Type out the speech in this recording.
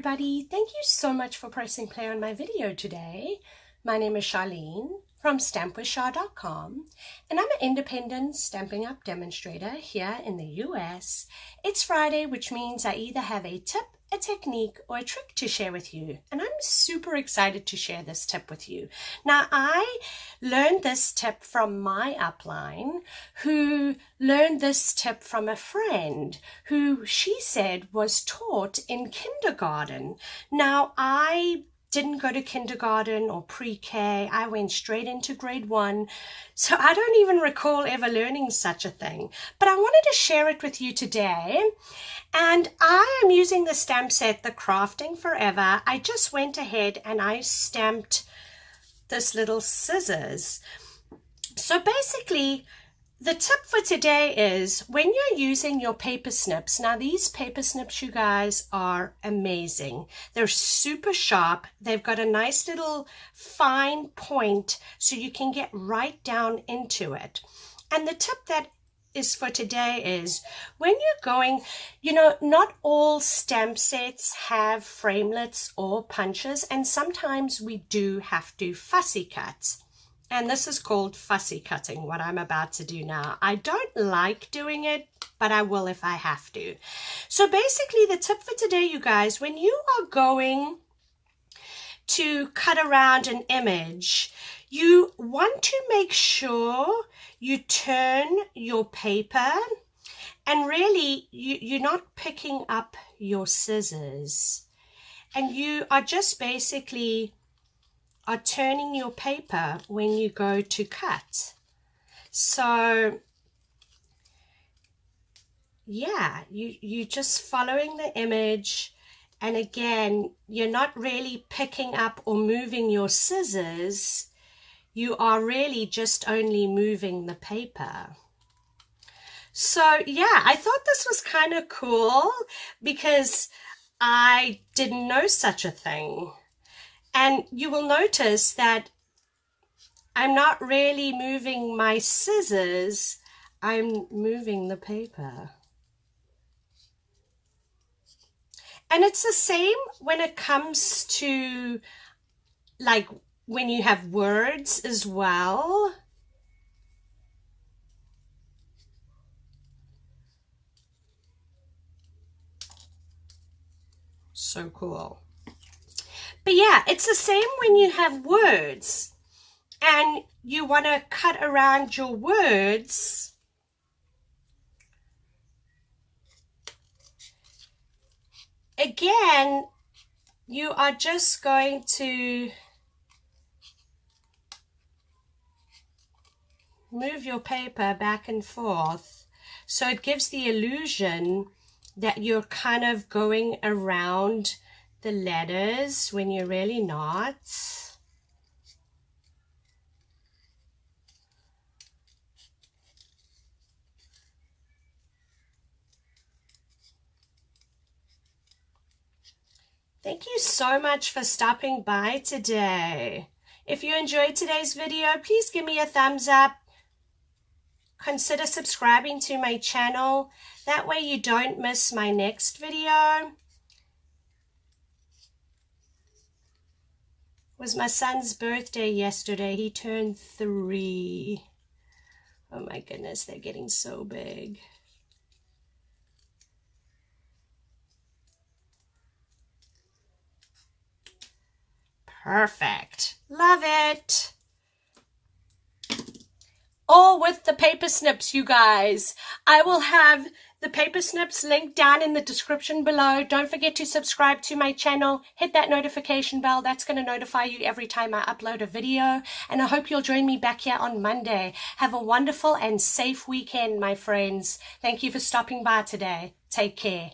everybody. Thank you so much for pressing play on my video today. My name is Sharleen from stampwithshar.com, and I'm an independent Stampin' Up demonstrator here in the US. It's Friday, which means I either have a tip, a technique, or a trick to share with you, and I'm super excited to share this tip with you. Now, I learned this tip from my upline, who learned this tip from a friend who she said was taught in kindergarten. Now, I didn't go to kindergarten or pre-K. I went straight into grade 1. So I don't even recall ever learning such a thing. But I wanted to share it with you today. And I am using the stamp set, the Crafting Forever. I just went ahead and I stamped this little scissors. So basically, the tip for today is when you're using your paper snips. Now these paper snips, you guys, are amazing. They're super sharp. They've got a nice little fine point so you can get right down into it. And the tip that is for today is when you're going, not all stamp sets have framelits or punches, and sometimes we do have to fussy cut. And this is called fussy cutting, what I'm about to do now. I don't like doing it, but I will if I have to. So basically the tip for today, you guys, when you are going to cut around an image, you want to make sure you turn your paper, and really you're not picking up your scissors. And you are just basically are turning your paper when you go to cut. So yeah, you're just following the image, and again, you're not really picking up or moving your scissors. You are really just only moving the paper. So yeah, I thought this was kind of cool because I didn't know such a thing. And you will notice that I'm not really moving my scissors, I'm moving the paper. And it's the same when it comes to, like, when you have words as well. So cool. But yeah, it's the same when you have words and you want to cut around your words. Again, you are just going to move your paper back and forth. So it gives the illusion that you're kind of going around the letters when you're really not. Thank you so much for stopping by today. If you enjoyed today's video, please give me a thumbs up. Consider subscribing to my channel. That way you don't miss my next video. It was my son's birthday yesterday. He turned 3. Oh my goodness, they're getting so big. Perfect. Love it. All with the paper snips, you guys. I will have the paper snips linked down in the description below. Don't forget to subscribe to my channel. Hit that notification bell. That's going to notify you every time I upload a video. And I hope you'll join me back here on Monday. Have a wonderful and safe weekend, my friends. Thank you for stopping by today. Take care.